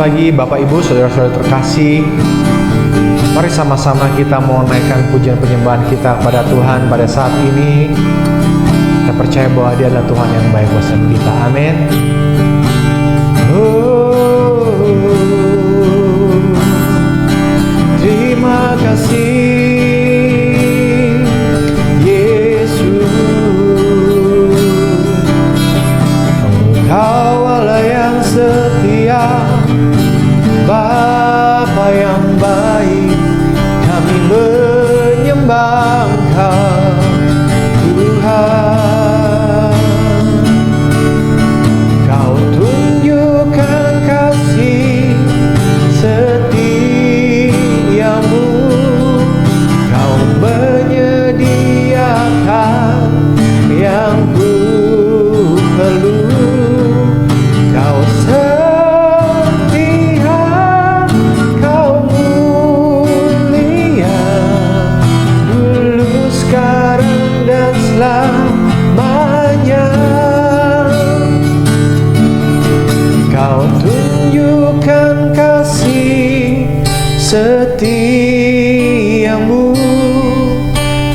pagi Bapak Ibu, saudara-saudara terkasih. Mari sama-sama kita mau naikkan pujian penyembahan kita kepada Tuhan pada saat ini. Kita percaya bahwa Dia adalah Tuhan yang baik buat kita. Amin. Terima kasih Yesus, Engkau Allah yang setia, Bapa yang baik, kami menyembah Engkau Tuhan. Kau tunjukkan kasih setiamu, Kau menyediakan yang ku perlu. Kau setia, Kau mulia, dulu, sekarang, dan selamanya. Kau tunjukkan kasih setiamu,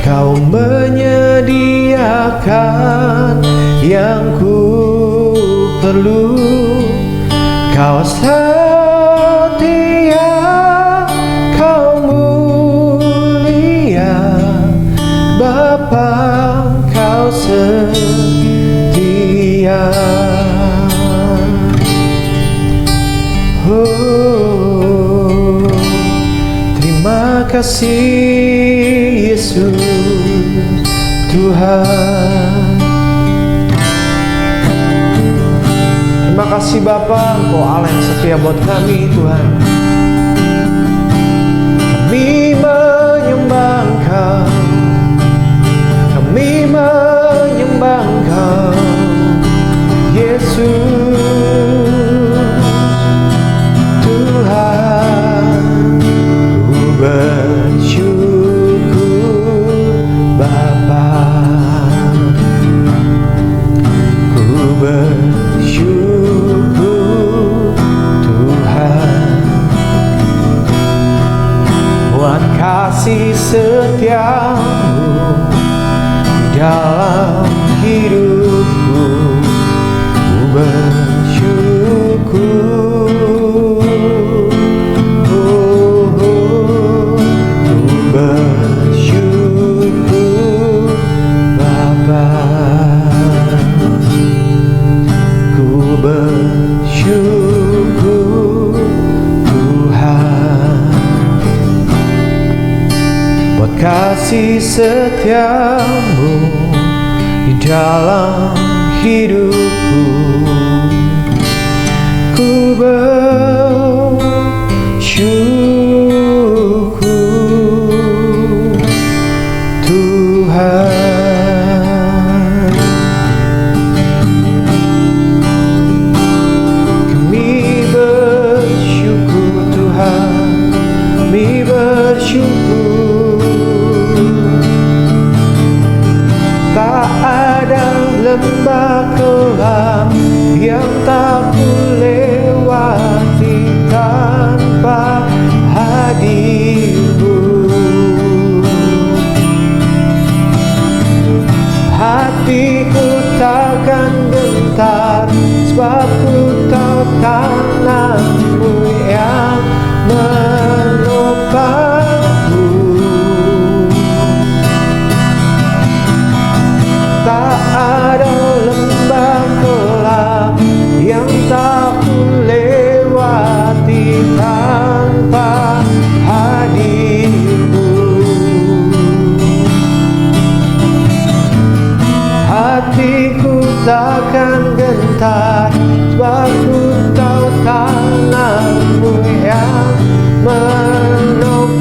Kau menyediakan yang ku perlu. Kau setia, Kau mulia, Bapa, Kau setia. Oh, terima kasih Yesus Tuhan. Terima kasih Bapa, Engkau Allah yang setia buat kami Tuhan. Kami menyembah Engkau, kami menyembah Engkau Yesus Tuhan. Ku bersyukur Bapa, ku bersyukur Tuhan, buat kasih setiamu di dalam hidupku. Ku bersyukur, ku bersyukur Bapa, ku bersyukur Tuhan, buat kasih setiamu di dalam hidupku. Ku bersyukur Tuhan. Kami bersyukur Tuhan, kami bersyukur. Tak ada lembah kelam yang tak ku lewati tanpa hadir-Mu. Hatiku takkan gentar, sebab ku tahu tangan-Mu yang menopangku. Tak ada lembah kelam yang tak ku lewati tanpa hadir-Mu. Hatiku takkan gentar, sebab ku tahu tangan-Mu yang menopangku.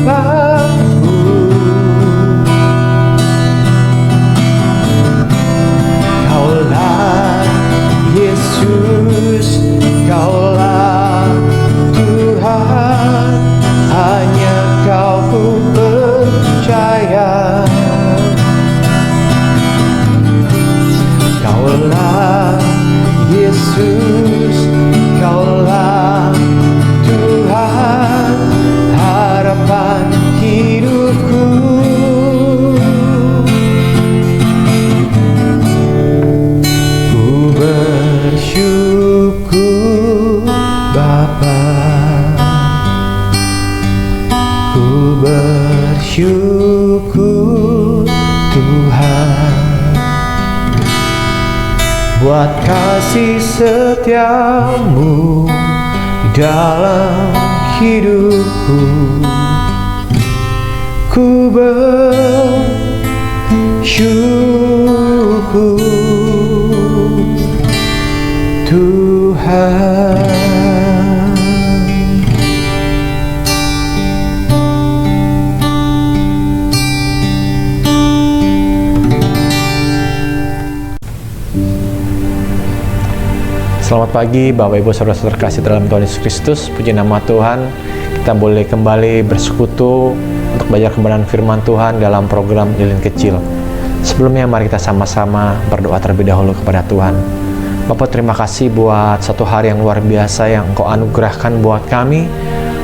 Kaulah Yesus, Kaulah Tuhan, hanya Kau ku percaya. Kaulah Yesus, Kaulah buat kasih setiamu di dalam hidupku. Ku bersyukur Tuhan. Selamat pagi Bapak Ibu Saudara-saudara terkasih dalam Tuhan Yesus Kristus. Puji nama Tuhan, kita boleh kembali bersekutu untuk belajar kebenaran firman Tuhan dalam program Lilin Kecil. Sebelumnya mari kita sama-sama berdoa terlebih dahulu kepada Tuhan. Bapak, terima kasih buat satu hari yang luar biasa yang Engkau anugerahkan buat kami.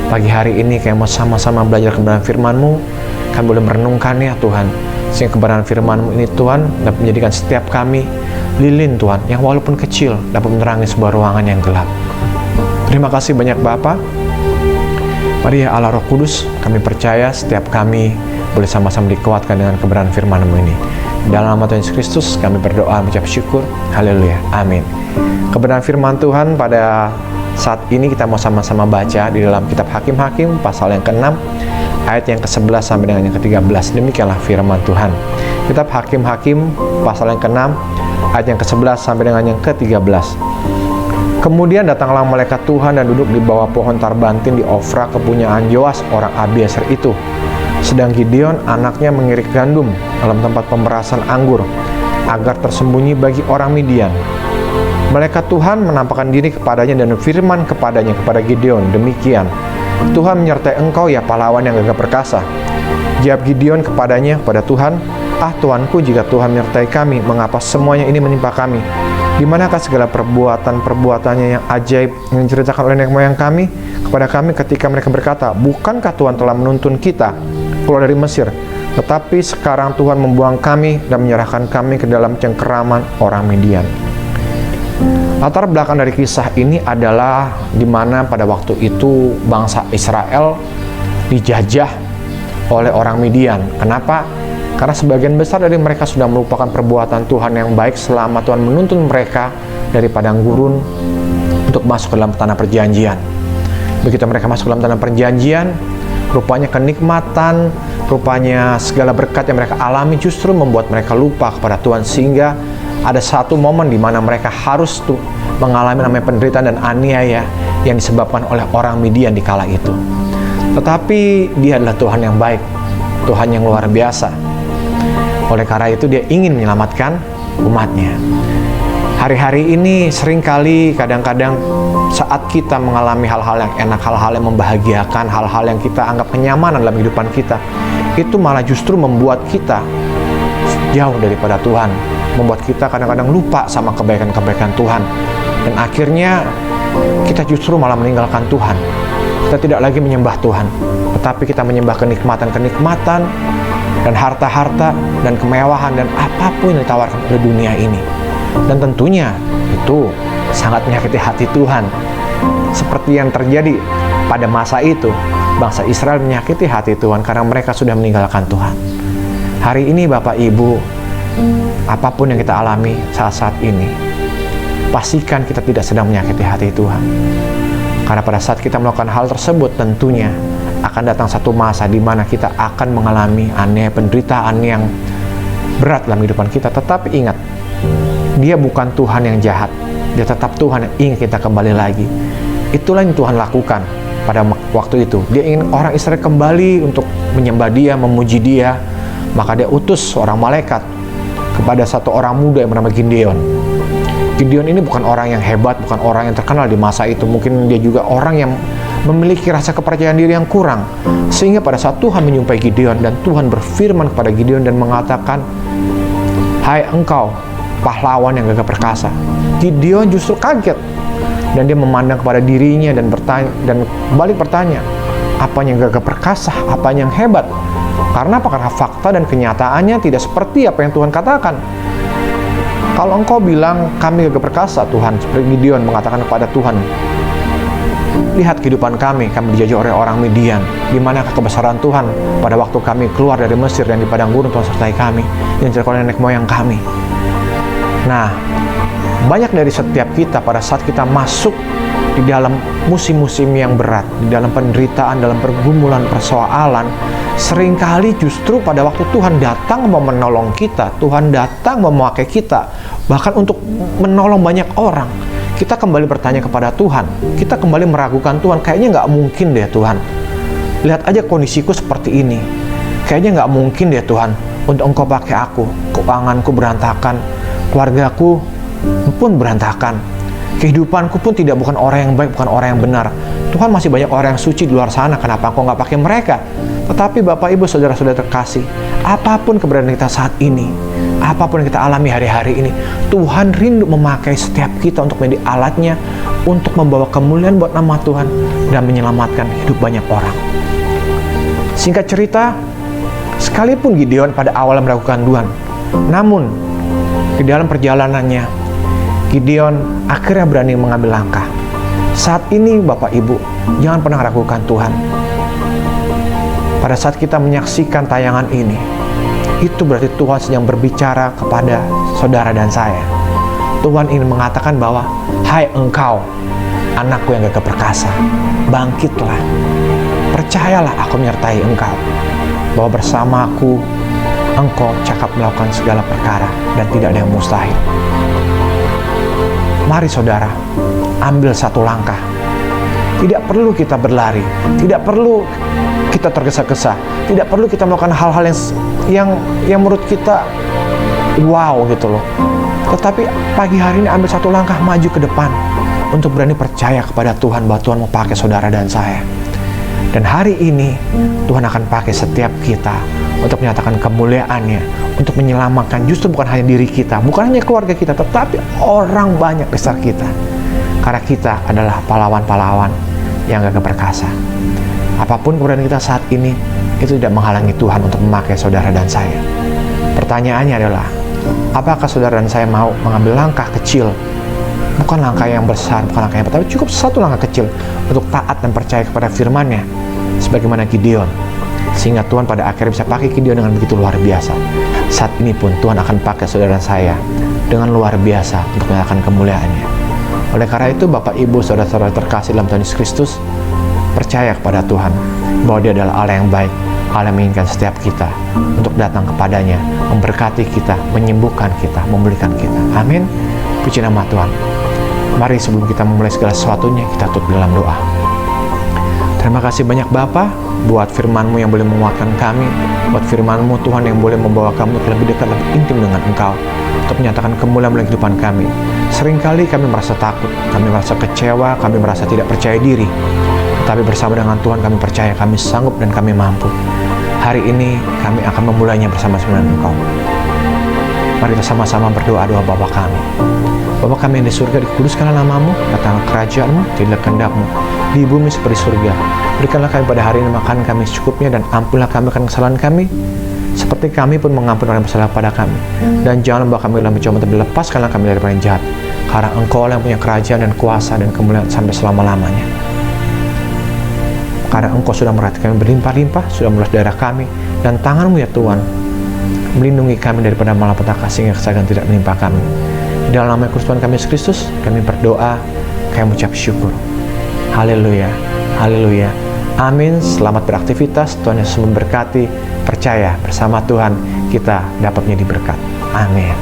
Pagi hari ini kami mau sama-sama belajar kebenaran firman-Mu. Kami boleh merenungkannya Tuhan, sehingga kebenaran firman-Mu ini Tuhan dapat menjadikan setiap kami lilin Tuhan, yang walaupun kecil dapat menerangi sebuah ruangan yang gelap. Terima kasih banyak Bapa. Mari ya Allah Roh Kudus, kami percaya setiap kami boleh sama-sama dikuatkan dengan kebenaran firman-Mu ini. Dalam nama Tuhan Yesus Kristus kami berdoa mengucap syukur. Haleluya. Amin. Kebenaran firman Tuhan pada saat ini kita mau sama-sama baca di dalam kitab Hakim-Hakim pasal yang ke-6 ayat yang ke-11 sampai dengan yang ke-13. Demikianlah firman Tuhan. Kitab Hakim-Hakim pasal yang ke-6 ayat yang ke-11 sampai dengan yang ke-13. Kemudian datanglah malaikat Tuhan dan duduk di bawah pohon tarbantin di Ofra, kepunyaan Yoas orang Abiezer itu. Sedang Gideon anaknya mengirik gandum dalam tempat pemerasan anggur agar tersembunyi bagi orang Midian. Malaikat Tuhan menampakkan diri kepadanya dan firman kepadanya kepada Gideon, demikian, Tuhan menyertai engkau ya pahlawan yang gagah perkasa. Jawab Gideon kepadanya, kepada Tuhan, Tuanku, jika Tuhan menyertai kami, mengapa semuanya ini menimpa kami? Di manakah segala perbuatan-perbuatannya yang ajaib yang diceritakan oleh nenek moyang kami kepada kami ketika mereka berkata, bukankah Tuhan telah menuntun kita keluar dari Mesir? Tetapi sekarang Tuhan membuang kami dan menyerahkan kami ke dalam cengkeraman orang Midian. Latar belakang dari kisah ini adalah di mana pada waktu itu bangsa Israel dijajah oleh orang Midian. Kenapa? Karena sebagian besar dari mereka sudah melupakan perbuatan Tuhan yang baik selama Tuhan menuntun mereka dari padang gurun untuk masuk ke dalam tanah perjanjian. Begitu mereka masuk ke dalam tanah perjanjian, rupanya kenikmatan, rupanya segala berkat yang mereka alami justru membuat mereka lupa kepada Tuhan, sehingga ada satu momen di mana mereka harus mengalami namanya penderitaan dan aniaya yang disebabkan oleh orang Midian di kala itu. Tetapi Dia adalah Tuhan yang baik, Tuhan yang luar biasa. Oleh karena itu Dia ingin menyelamatkan umatnya. Hari-hari ini seringkali kadang-kadang saat kita mengalami hal-hal yang enak, hal-hal yang membahagiakan, hal-hal yang kita anggap kenyamanan dalam kehidupan kita, itu malah justru membuat kita jauh daripada Tuhan, membuat kita kadang-kadang lupa sama kebaikan-kebaikan Tuhan, dan akhirnya kita justru malah meninggalkan Tuhan. Kita tidak lagi menyembah Tuhan, tetapi kita menyembah kenikmatan-kenikmatan dan harta-harta dan kemewahan dan apapun yang ditawarkan oleh dunia ini. Dan tentunya itu sangat menyakiti hati Tuhan. Seperti yang terjadi pada masa itu, bangsa Israel menyakiti hati Tuhan karena mereka sudah meninggalkan Tuhan. Hari ini Bapak Ibu, apapun yang kita alami saat-saat ini, pastikan kita tidak sedang menyakiti hati Tuhan. Karena pada saat kita melakukan hal tersebut, tentunya akan datang satu masa di mana kita akan mengalami penderitaan yang berat dalam kehidupan kita. Tetapi ingat, Dia bukan Tuhan yang jahat. Dia tetap Tuhan yang ingin kita kembali lagi. Itulah yang Tuhan lakukan pada waktu itu. Dia ingin orang Israel kembali untuk menyembah Dia, memuji Dia. Maka Dia utus seorang malaikat kepada satu orang muda yang bernama Gideon. Gideon ini bukan orang yang hebat, bukan orang yang terkenal di masa itu. Mungkin dia juga orang yang memiliki rasa kepercayaan diri yang kurang. Sehingga pada saat Tuhan menyumpai Gideon dan Tuhan berfirman kepada Gideon dan mengatakan, hai engkau pahlawan yang gagah perkasa. Gideon justru kaget dan dia memandang kepada dirinya dan bertanya, dan balik bertanya, apanya yang gagah perkasa, apanya yang hebat? Karena apa? Karena fakta dan kenyataannya tidak seperti apa yang Tuhan katakan. Kalau engkau bilang kami gagah perkasa, Tuhan, seperti Gideon mengatakan kepada Tuhan, lihat kehidupan kami dijajah oleh orang Midian. Di manakah kebesaran Tuhan pada waktu kami keluar dari Mesir dan di padang gurun Tuhan sertai kami, yang diceritakan oleh nenek moyang kami. Nah, Banyak dari setiap kita pada saat kita masuk di dalam musim-musim yang berat, di dalam penderitaan, dalam pergumulan, persoalan, seringkali justru pada waktu Tuhan datang mau menolong kita, Tuhan datang memakai kita, bahkan untuk menolong banyak orang, kita kembali bertanya kepada Tuhan, kita kembali meragukan Tuhan, kayaknya nggak mungkin deh Tuhan, lihat aja kondisiku seperti ini, kayaknya nggak mungkin deh Tuhan, untuk Engkau pakai aku, keuanganku berantakan, keluargaku pun berantakan, kehidupanku pun bukan orang yang baik, bukan orang yang benar. Tuhan, masih banyak orang yang suci di luar sana, kenapa Engkau nggak pakai mereka? Tetapi Bapak Ibu Saudara-saudara terkasih, apapun keberadaan kita saat ini, apapun yang kita alami hari-hari ini, Tuhan rindu memakai setiap kita untuk menjadi alatnya, untuk membawa kemuliaan buat nama Tuhan dan menyelamatkan hidup banyak orang. Singkat cerita, sekalipun Gideon pada awalnya meragukan Tuhan, namun di dalam perjalanannya Gideon akhirnya berani mengambil langkah. Saat ini Bapak Ibu, jangan pernah ragukan Tuhan. Pada saat kita menyaksikan tayangan ini, itu berarti Tuhan sedang berbicara kepada saudara dan saya. Tuhan ingin mengatakan bahwa, hai engkau, anakku yang gagah perkasa, bangkitlah. Percayalah aku menyertai engkau, bahwa bersamaku engkau cakap melakukan segala perkara dan tidak ada yang mustahil. Mari saudara, ambil satu langkah. Tidak perlu kita berlari, tidak perlu kita tergesa-gesa, tidak perlu kita melakukan hal-hal yang menurut kita wow gitu loh. Tetapi pagi hari ini ambil satu langkah maju ke depan untuk berani percaya kepada Tuhan bahwa Tuhan mau pakai saudara dan saya. Dan hari ini Tuhan akan pakai setiap kita untuk menyatakan kemuliaan-Nya, untuk menyelamatkan justru bukan hanya diri kita, bukan hanya keluarga kita, tetapi orang banyak besar kita. Karena kita adalah pahlawan-pahlawan yang gagah perkasa. Apapun keberadaan kita saat ini, itu tidak menghalangi Tuhan untuk memakai saudara dan saya. Pertanyaannya adalah, apakah saudara dan saya mau mengambil langkah kecil? Bukan langkah yang besar, bukan langkah yang besar, tapi cukup satu langkah kecil untuk taat dan percaya kepada firman-Nya, sebagaimana Gideon, sehingga Tuhan pada akhirnya bisa pakai Gideon dengan begitu luar biasa. Saat ini pun Tuhan akan pakai saudara dan saya dengan luar biasa untuk menyatakan kemuliaan-Nya. Oleh karena itu, Bapak Ibu Saudara-saudara terkasih dalam Tuhan Yesus Kristus, percaya kepada Tuhan bahwa Dia adalah Allah yang baik, Allah yang menginginkan setiap kita untuk datang kepadanya, memberkati kita, menyembuhkan kita, memulihkan kita. Amin. Puji nama Tuhan. Mari sebelum kita memulai segala sesuatunya, kita tutup dalam doa. Terima kasih banyak Bapa buat firman-Mu yang boleh menguatkan kami, buat firman-Mu Tuhan yang boleh membawa kami untuk lebih dekat, lebih intim dengan Engkau, untuk menyatakan kemuliaan dalam kehidupan kami. Seringkali kami merasa takut, kami merasa kecewa, kami merasa tidak percaya diri. Tetapi bersama dengan Tuhan kami percaya kami sanggup dan kami mampu. Hari ini kami akan memulainya bersama-sama dengan Engkau. Mari kita sama-sama berdoa doa Bapa kami. Bapa kami yang di surga, dikuduskanlah nama-Mu, datanglah kerajaan-Mu, jadilah kehendak-Mu di bumi seperti surga. Berikanlah kami pada hari ini makan kami secukupnya, dan ampunlah kami akan kesalahan kami, seperti kami pun mengampuni orang yang bersalah pada kami. Dan jangan membawa kami dalam pencobaan, tapi lepaskanlah kami dari yang jahat. Karena Engkau yang punya kerajaan dan kuasa dan kemuliaan sampai selama-lamanya. Karena Engkau sudah merhatikan kami berlimpah-limpah, sudah meluas darah kami, dan tangan-Mu ya Tuhan melindungi kami daripada malapetaka sehingga kesakitan tidak menimpa kami. Dalam nama Tuhan kami Yesus Kristus, kami berdoa, kami mengucap syukur. Haleluya, haleluya, amin. Selamat beraktivitas, Tuhan Yesus memberkati. Percaya bersama Tuhan kita dapat menjadi berkat. Amin.